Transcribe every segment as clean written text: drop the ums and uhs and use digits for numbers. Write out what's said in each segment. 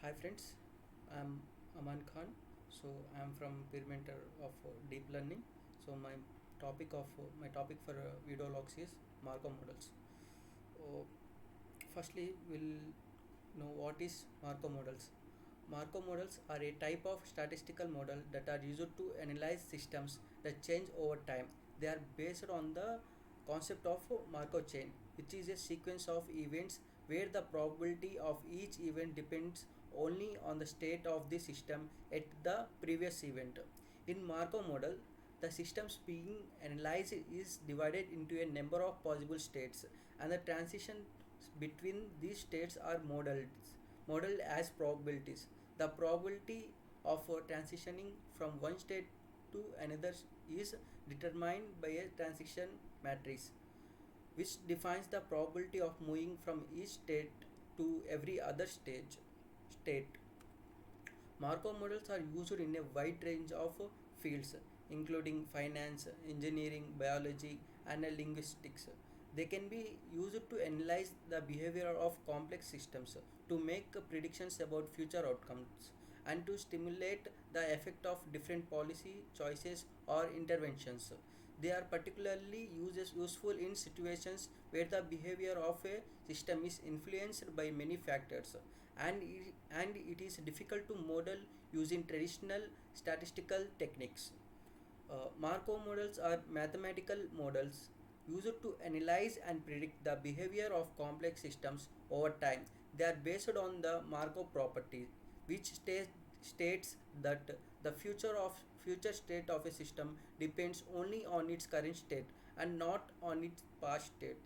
Hi friends, I'm Aman Khan. So I'm from peer mentor of deep learning. So my topic for video logs is Markov models. Uh, Firstly, we'll know what is Markov models. Markov models are a type of statistical model that are used to analyze systems that change over time. They are based on the concept of Markov chain, which is a sequence of events where the probability of each event depends only on the state of the system at the previous event. In Markov model, the systems being analyzed is divided into a number of possible states, and the transitions between these states are modeled as probabilities. The probability of transitioning from one state to another is determined by a transition matrix, which defines the probability of moving from each state to every other state. Markov models are used in a wide range of fields, including finance, engineering, biology, and linguistics. They can be used to analyze the behavior of complex systems, to make predictions about future outcomes, and to stimulate the effect of different policy choices or interventions. They are particularly useful in situations where the behavior of a system is influenced by many factors, and it is difficult to model using traditional statistical techniques. Markov models are mathematical models used to analyze and predict the behavior of complex systems over time. They are based on the Markov property, which states that the future state of a system depends only on its current state and not on its past state.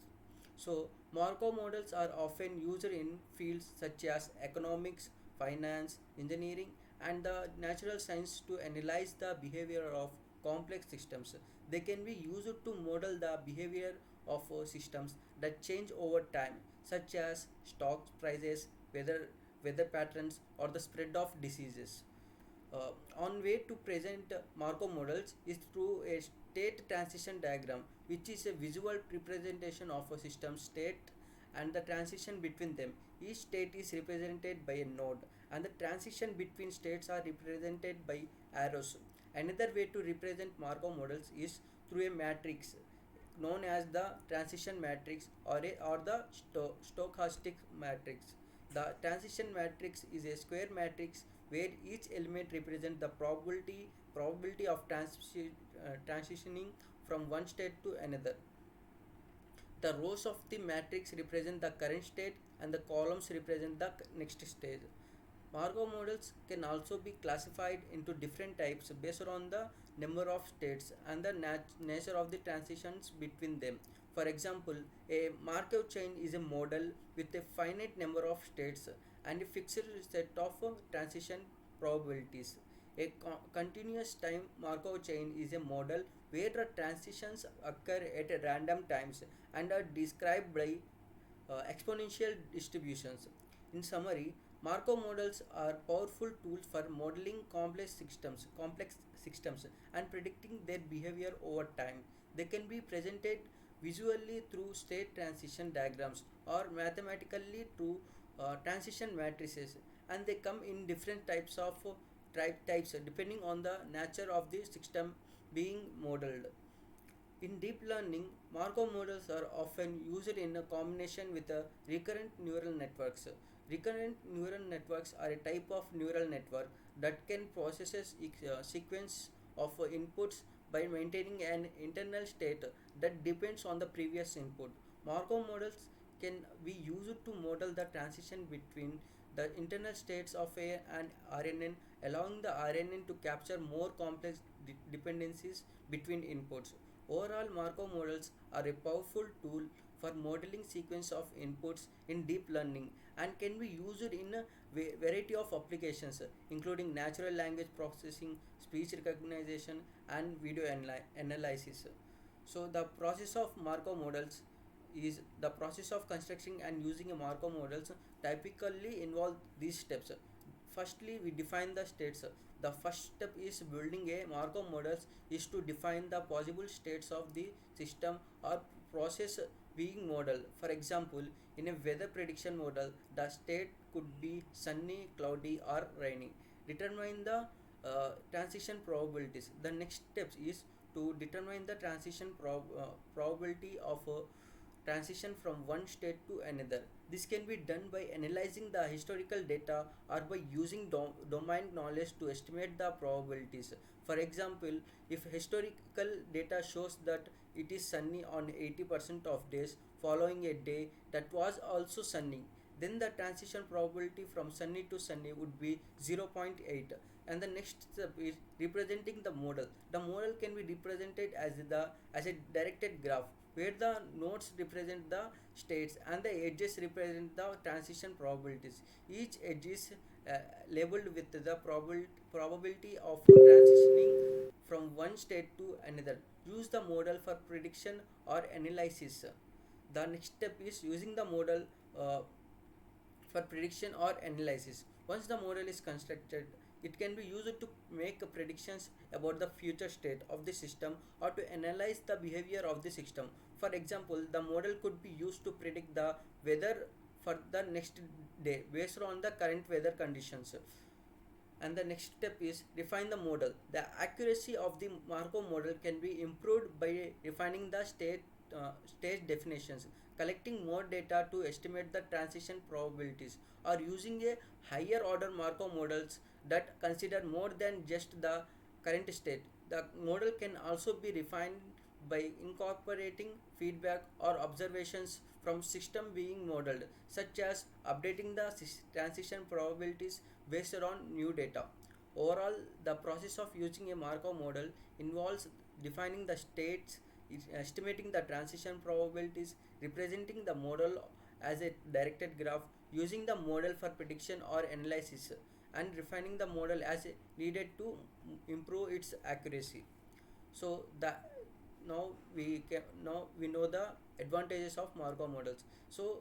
So, Markov models are often used in fields such as economics, finance, engineering, and the natural science to analyze the behavior of complex systems. They can be used to model the behavior of systems that change over time, such as stock prices, weather patterns, or the spread of diseases. On way to present Markov models is through a state transition diagram, which is a visual representation of a system state and the transition between them. Each state is represented by a node, and the transition between states are represented by arrows. Another way to represent Markov models is through a matrix known as the transition matrix or the stochastic matrix. The transition matrix is a square matrix where each element represents the probability of transitioning from one state to another. The rows of the matrix represent the current state and the columns represent the next stage. Markov models can also be classified into different types based on the number of states and the nature of the transitions between them. For example, a Markov chain is a model with a finite number of states and a fixed set of transition probabilities. A continuous time Markov chain is a model where the transitions occur at random times and are described by exponential distributions. In summary, Markov models are powerful tools for modeling complex systems and predicting their behavior over time. They can be presented visually through state transition diagrams or mathematically through transition matrices, and they come in different types depending on the nature of the system being modeled. In deep learning, Markov models are often used in a combination with recurrent neural networks. Recurrent neural networks are a type of neural network that can process a sequence of inputs by maintaining an internal state that depends on the previous input. Markov models can be used to model the transition between the internal states of an RNN, allowing the RNN to capture more complex dependencies between inputs. Overall, Markov models are a powerful tool for modeling sequence of inputs in deep learning and can be used in a variety of applications, including natural language processing, speech recognition, and video analysis. So the process of Markov models is the process of constructing and using a Markov models typically involve these steps. Firstly, we define the states. The first step is building a Markov models is to define the possible states of the system or process being model. For example, in a weather prediction model, the state could be sunny, cloudy, or rainy. Determine the transition probabilities. The next step is to determine the transition probability of a transition from one state to another. This can be done by analyzing the historical data or by using domain knowledge to estimate the probabilities. For example, if historical data shows that it is sunny on 80% of days following a day that was also sunny, then the transition probability from sunny to sunny would be 0.8. Point 0.8. And the next step is representing the model. The model can be represented as a directed graph where the nodes represent the states and the edges represent the transition probabilities. Each edge is labeled with the probability of transitioning from one state to another. Use the model for prediction or analysis. The next step is using the model uh, for prediction or analysis. Once the model is constructed, it can be used to make predictions about the future state of the system or to analyze the behavior of the system. For example, the model could be used to predict the weather for the next day based on the current weather conditions. And the next step is refine the model. The accuracy of the Markov model can be improved by refining the state definitions, collecting more data to estimate the transition probabilities, or using a higher order Markov models that consider more than just the current state. The model can also be refined by incorporating feedback or observations from system being modeled, such as updating the transition probabilities based on new data. Overall, the process of using a Markov model involves defining the states, estimating the transition probabilities, representing the model as a directed graph, using the model for prediction or analysis, and refining the model as needed to improve its accuracy. So the now we know the advantages of Markov models. So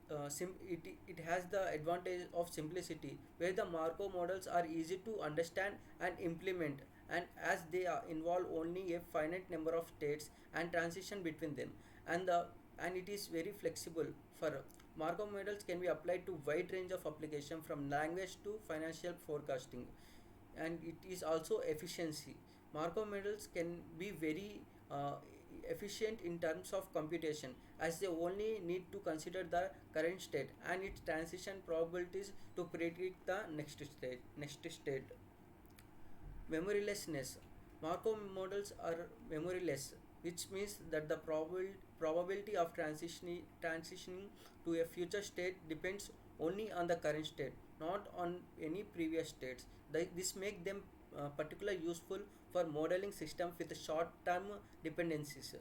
it has the advantage of simplicity where the Markov models are easy to understand and implement, and as they involve only a finite number of states and transition between them, and it is very flexible. For Markov models can be applied to wide range of application from language to financial forecasting, and it is also efficiency. Markov models can be very efficient in terms of computation as they only need to consider the current state and its transition probabilities to predict the next state. Memorylessness. Markov models are memoryless, which means that the probability of transitioning to a future state depends only on the current state, not on any previous states. This makes them particularly useful for modeling systems with short-term dependencies.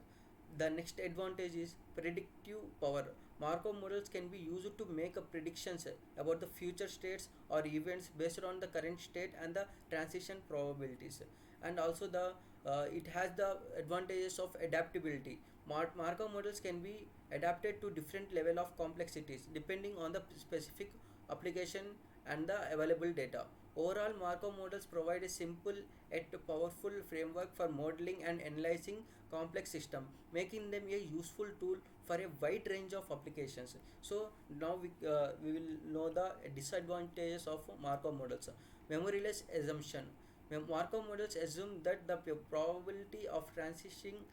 The next advantage is predictive power. Markov models can be used to make predictions about the future states or events based on the current state and the transition probabilities. And also the it has the advantages of adaptability. Markov models can be adapted to different level of complexities depending on the specific application and the available data. Overall, Markov models provide a simple yet powerful framework for modeling and analyzing complex systems, making them a useful tool for a wide range of applications. So now we will know the disadvantages of Markov models. Memoryless assumption. Markov models assume that the probability of transitioning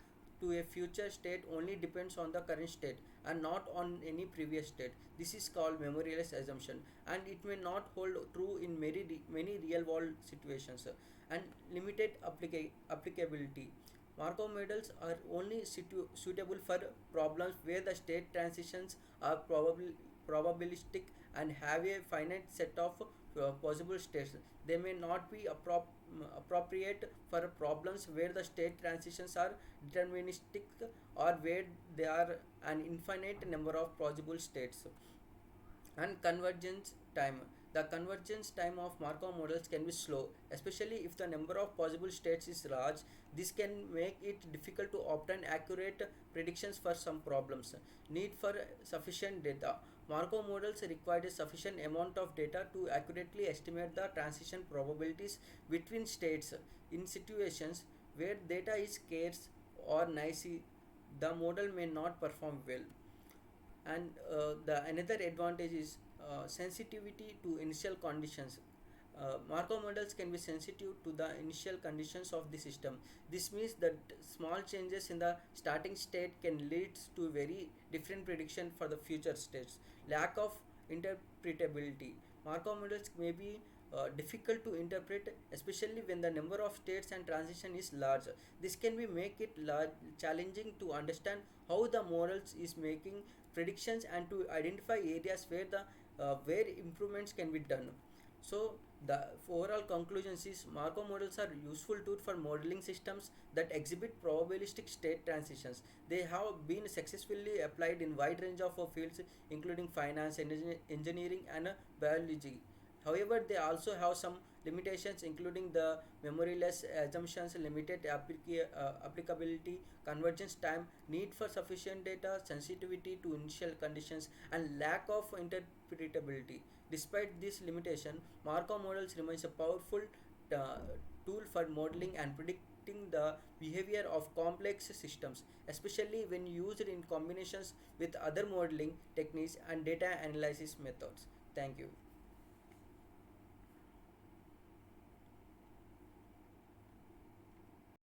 to a future state only depends on the current state and not on any previous state. This is called memoryless assumption, and it may not hold true in many real world situations. And limited applicability. Markov models are only suitable for problems where the state transitions are probabilistic and have a finite set of possible states. They may not be appropriate for problems where the state transitions are deterministic or where there are an infinite number of possible states. And convergence time. The convergence time of Markov models can be slow, especially if the number of possible states is large. This can make it difficult to obtain accurate predictions for some problems. Need for sufficient data. Markov models require a sufficient amount of data to accurately estimate the transition probabilities between states. In situations where data is scarce or noisy, the model may not perform well. And the another advantage is sensitivity to initial conditions. Markov models can be sensitive to the initial conditions of the system. This means that small changes in the starting state can lead to very different prediction for the future states. Lack of interpretability. Markov models may be difficult to interpret, especially when the number of states and transition is large. This can be make it challenging to understand how the models is making predictions and to identify areas where improvements can be done. So the overall conclusions is Markov models are useful tool for modeling systems that exhibit probabilistic state transitions. They have been successfully applied in wide range of fields including finance, engineering and biology. However, they also have some limitations including the memoryless assumptions, limited applicability, convergence time, need for sufficient data, sensitivity to initial conditions, and lack of interpretability. Despite this limitation, Markov models remains a powerful uh, tool for modeling and predicting the behavior of complex systems, especially when used in combinations with other modeling techniques and data analysis methods. Thank you.